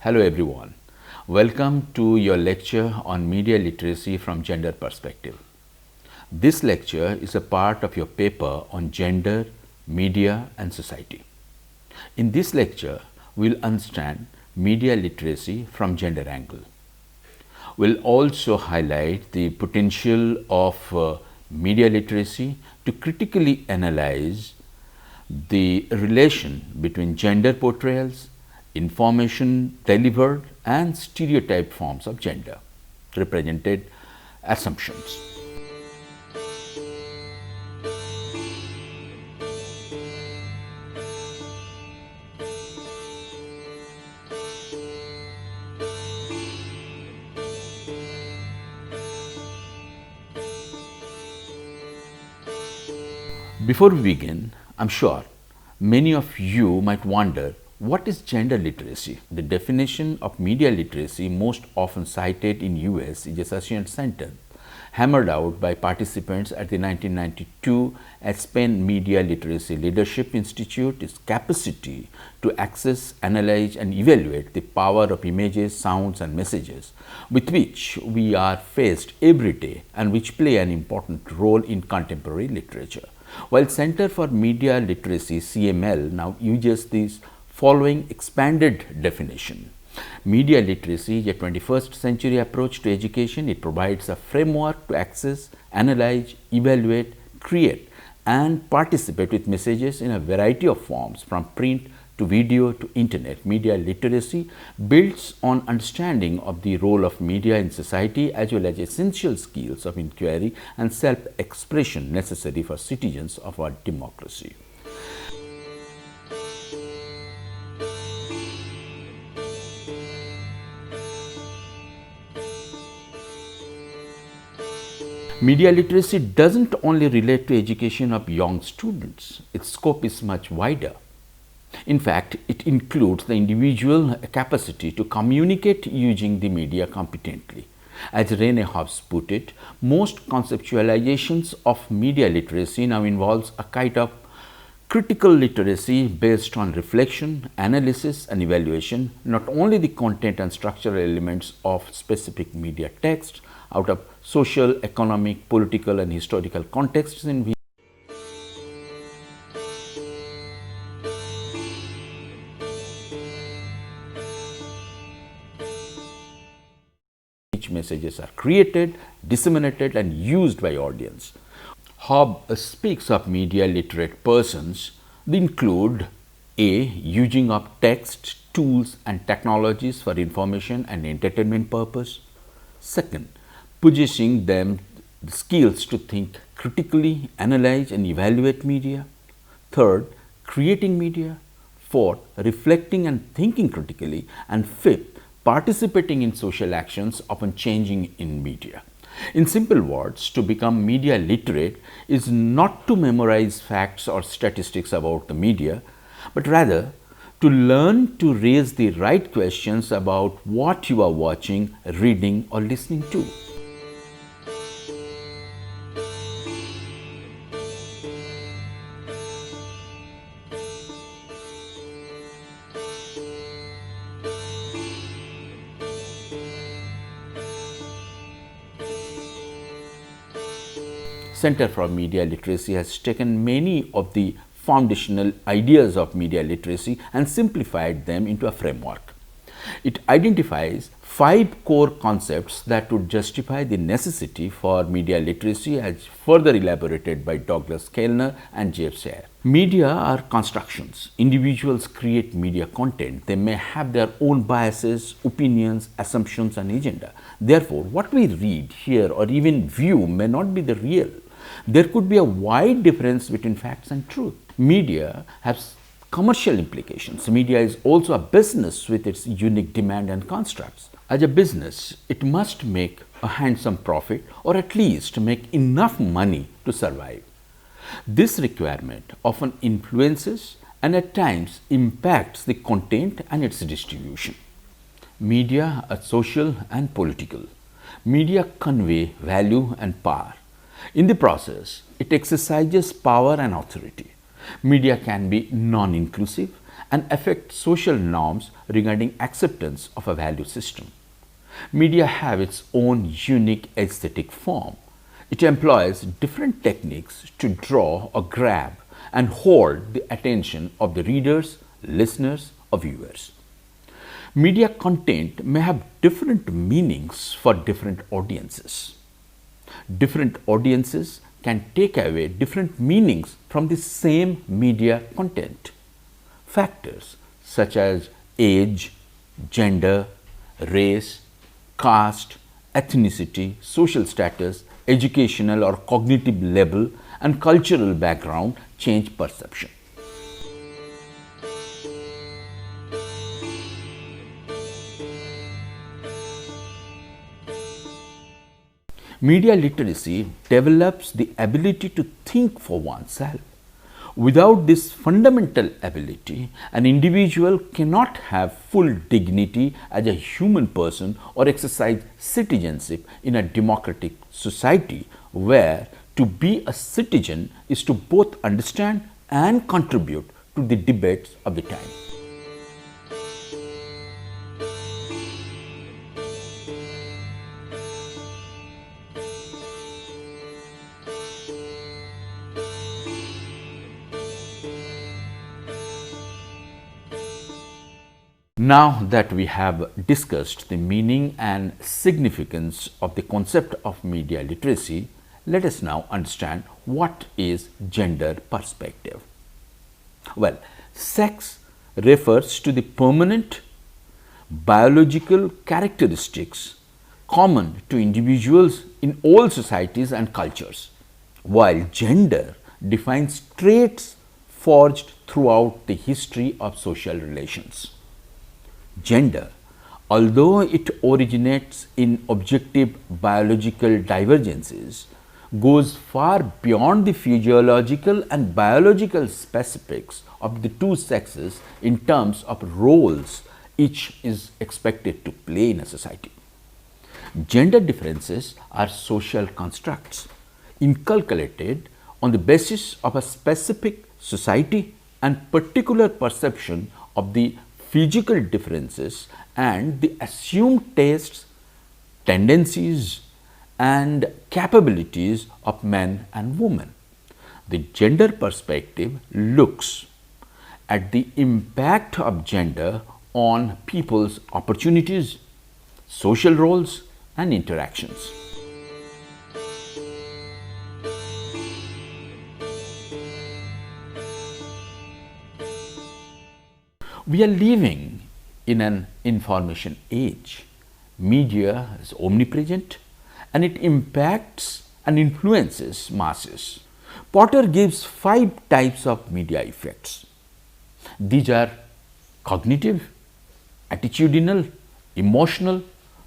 Hello everyone. Welcome to your lecture on media literacy from gender perspective. This lecture is a part of your paper on gender, media and society. In this lecture, we'll understand media literacy from gender angle. We'll also highlight the potential of media literacy to critically analyze the relation between gender portrayals, information delivered and stereotyped forms of gender represented assumptions. Before we begin, I'm sure many of you might wonder, what is gender literacy? The definition of media literacy most often cited in US is a succinct sentence hammered out by participants at the 1992 Aspen Media Literacy Leadership Institute is capacity to access, analyze and evaluate the power of images, sounds and messages with which we are faced every day and which play an important role in contemporary literature. While Center for Media Literacy CML now uses this following expanded definition. Media literacy is a 21st century approach to education. It provides a framework to access, analyze, evaluate, create and participate with messages in a variety of forms from print to video to internet. Media literacy builds on understanding of the role of media in society as well as essential skills of inquiry and self-expression necessary for citizens of our democracy. Media literacy doesn't only relate to education of young students. Its scope is much wider. In fact, it includes the individual capacity to communicate using the media competently. As Rene Hobbs put it, most conceptualizations of media literacy now involves a kind of critical literacy based on reflection, analysis and evaluation, not only the content and structural elements of specific media text out of social, economic, political and historical contexts in which messages are created, disseminated and used by audience. Hobbes speaks of media literate persons. They include A. Using of text, tools and technologies for information and entertainment purpose. Second, possessing them the skills to think critically, analyze and evaluate media. Third, creating media. Fourth, reflecting and thinking critically. And fifth, participating in social actions, often changing in media. In simple words, to become media literate is not to memorize facts or statistics about the media, but rather to learn to raise the right questions about what you are watching, reading or listening to. Center for Media Literacy has taken many of the foundational ideas of media literacy and simplified them into a framework. It identifies 5 core concepts that would justify the necessity for media literacy as further elaborated by Douglas Kellner and Jeff Sayre. Media are constructions. Individuals create media content. They may have their own biases, opinions, assumptions and agenda. Therefore, what we read, hear or even view may not be the real. There could be a wide difference between facts and truth. Media has commercial implications. Media is also a business with its unique demand and constructs. As a business, it must make a handsome profit or at least make enough money to survive. This requirement often influences and at times impacts the content and its distribution. Media are social and political. Media convey value and power. In the process, it exercises power and authority. Media can be non-inclusive and affect social norms regarding acceptance of a value system. Media have its own unique aesthetic form. It employs different techniques to draw or grab and hold the attention of the readers, listeners, or viewers. Media content may have different meanings for different audiences. Different audiences can take away different meanings from the same media content. Factors such as age, gender, race, caste, ethnicity, social status, educational or cognitive level, and cultural background change perception. Media literacy develops the ability to think for oneself. Without this fundamental ability, an individual cannot have full dignity as a human person or exercise citizenship in a democratic society where to be a citizen is to both understand and contribute to the debates of the time. Now that we have discussed the meaning and significance of the concept of media literacy, let us now understand what is gender perspective. Well, sex refers to the permanent biological characteristics common to individuals in all societies and cultures, while gender defines traits forged throughout the history of social relations. Gender, although it originates in objective biological divergences, goes far beyond the physiological and biological specifics of the two sexes in terms of roles each is expected to play in a society. Gender differences are social constructs inculcated on the basis of a specific society and particular perception of the physical differences and the assumed tastes, tendencies, and capabilities of men and women. The gender perspective looks at the impact of gender on people's opportunities, social roles, and interactions. We are living in an information age. Media is omnipresent and it impacts and influences masses. Potter gives 5 types of media effects. These are cognitive, attitudinal, emotional,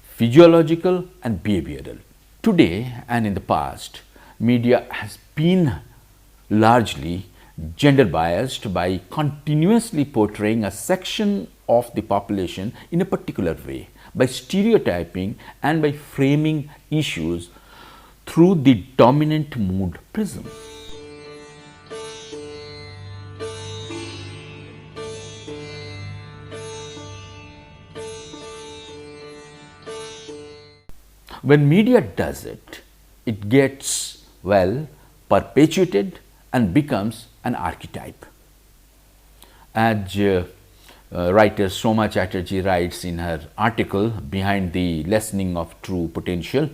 physiological, and behavioral. Today and in the past, media has been largely gender biased by continuously portraying a section of the population in a particular way, by stereotyping and by framing issues through the dominant mood prism. When media does it, it gets, well, perpetuated and becomes an archetype. As writer Soma Chatterjee writes in her article Behind the Lessening of True Potential,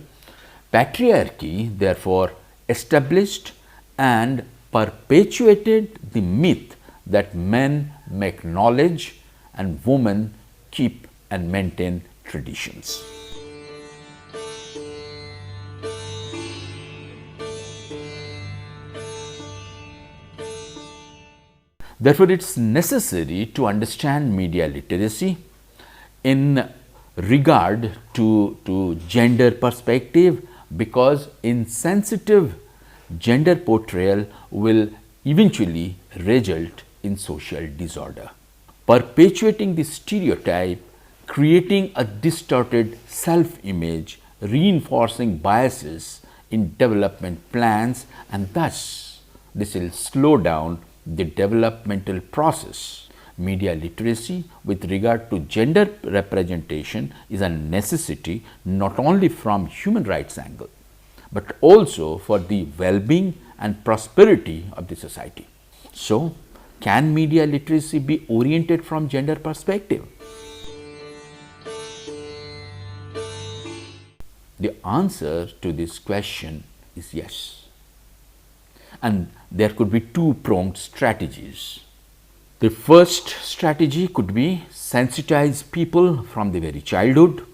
patriarchy therefore established and perpetuated the myth that men make knowledge and women keep and maintain traditions. Therefore, it is necessary to understand media literacy in regard to gender perspective, because insensitive gender portrayal will eventually result in social disorder. Perpetuating the stereotype, creating a distorted self-image, reinforcing biases in development plans, and thus this will slow down the developmental process. Media literacy with regard to gender representation is a necessity not only from human rights angle, but also for the well-being and prosperity of the society. So, can media literacy be oriented from gender perspective? The answer to this question is yes. And there could be two-pronged strategies. The first strategy could be sensitize people from the very childhood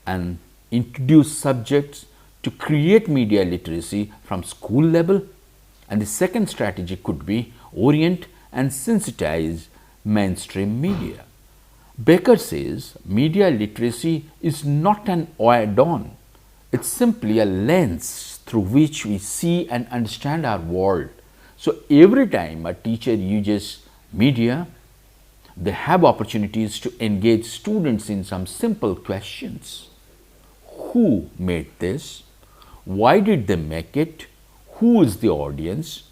and introduce subjects to create media literacy from school level. And the second strategy could be orient and sensitize mainstream media. Baker says media literacy is not an add-on, it's simply a lens through which we see and understand our world. So every time a teacher uses media, they have opportunities to engage students in some simple questions. Who made this? Why did they make it? Who is the audience?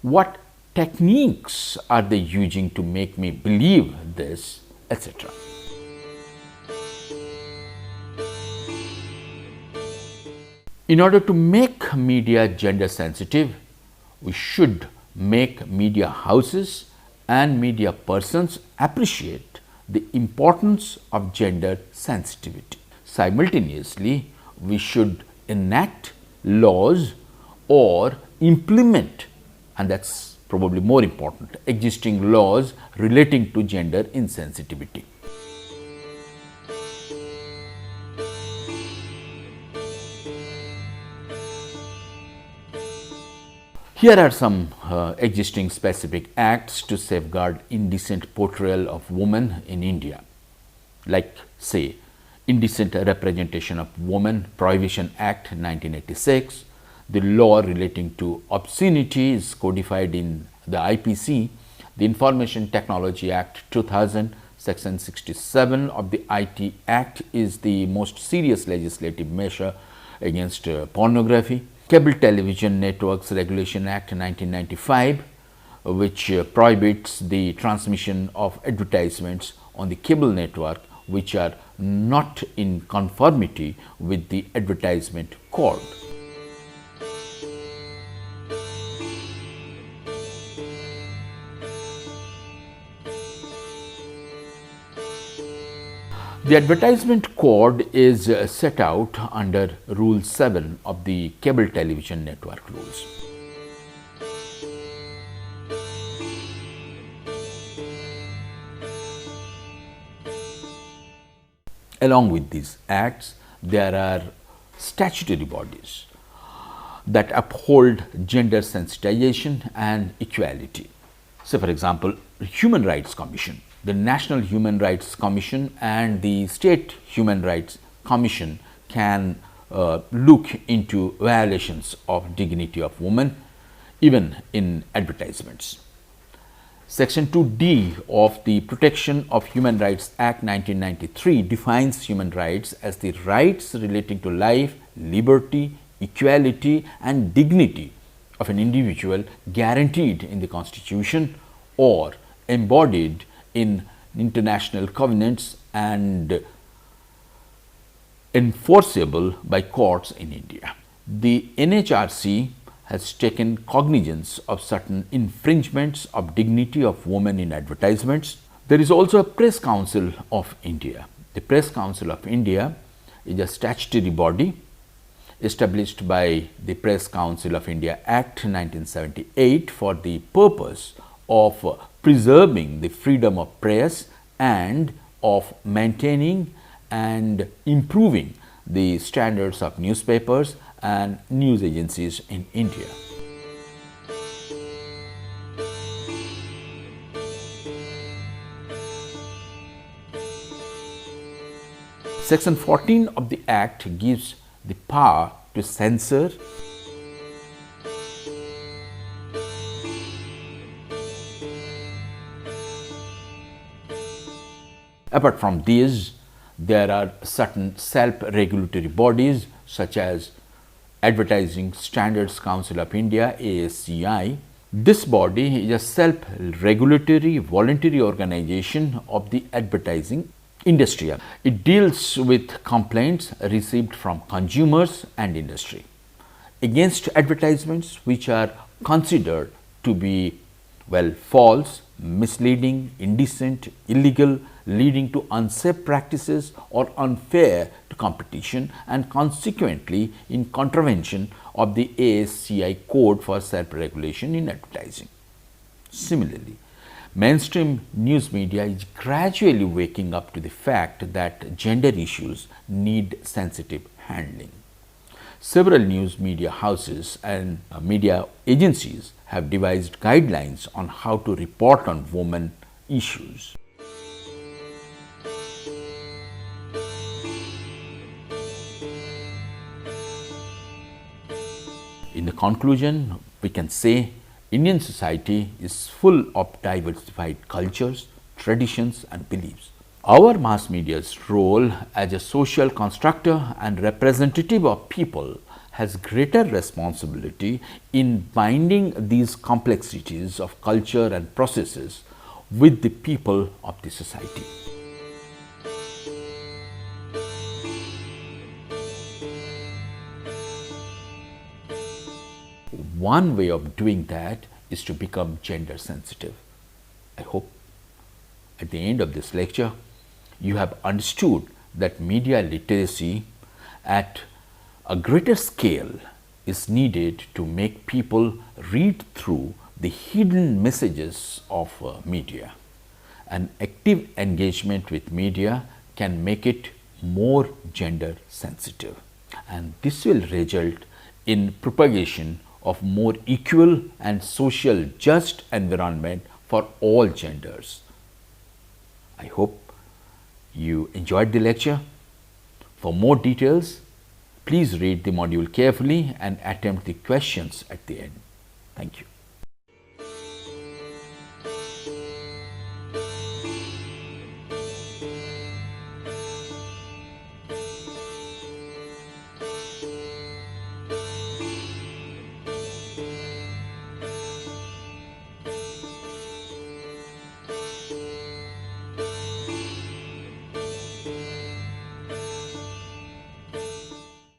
What techniques are they using to make me believe this, etc. In order to make media gender sensitive, we should make media houses and media persons appreciate the importance of gender sensitivity. Simultaneously, we should enact laws or implement, and that's probably more important, existing laws relating to gender insensitivity. Here are some existing specific acts to safeguard indecent portrayal of women in India, like say Indecent Representation of Women Prohibition Act 1986, the law relating to obscenity is codified in the IPC, the Information Technology Act 2000, Section 67 of the IT Act is the most serious legislative measure against pornography. Cable Television Networks Regulation Act 1995, which prohibits the transmission of advertisements on the cable network which are not in conformity with the advertisement code. The advertisement code is set out under Rule 7 of the Cable Television Network Rules. Along with these acts, there are statutory bodies that uphold gender sensitization and equality. So, for example, Human Rights Commission. The National Human Rights Commission and the State Human Rights Commission can look into violations of dignity of women even in advertisements. Section 2D of the Protection of Human Rights Act 1993 defines human rights as the rights relating to life, liberty, equality and dignity of an individual guaranteed in the Constitution or embodied in international covenants and enforceable by courts in India. The NHRC has taken cognizance of certain infringements of dignity of women in advertisements. There is also a Press Council of India. The Press Council of India is a statutory body established by the Press Council of India Act 1978 for the purpose of preserving the freedom of press and of maintaining and improving the standards of newspapers and news agencies in India. Section 14 of the Act gives the power to censor, apart from these, there are certain self-regulatory bodies such as Advertising Standards Council of India (ASCI), This body is a self-regulatory voluntary organization of the advertising industry. It deals with complaints received from consumers and industry against advertisements which are considered to be false, misleading, indecent, illegal, leading to unsafe practices or unfair to competition, and consequently in contravention of the ASCI Code for Self-Regulation in Advertising. Similarly, mainstream news media is gradually waking up to the fact that gender issues need sensitive handling. Several news media houses and media agencies have devised guidelines on how to report on women issues. In the conclusion, we can say Indian society is full of diversified cultures, traditions and beliefs. Our mass media's role as a social constructor and representative of people has greater responsibility in binding these complexities of culture and processes with the people of the society. One way of doing that is to become gender sensitive. I hope at the end of this lecture you have understood that media literacy at a greater scale is needed to make people read through the hidden messages of media. An active engagement with media can make it more gender sensitive, and this will result in propagation of more equal and social just environment for all genders. I hope you enjoyed the lecture. For more details, please read the module carefully and attempt the questions at the end. Thank you.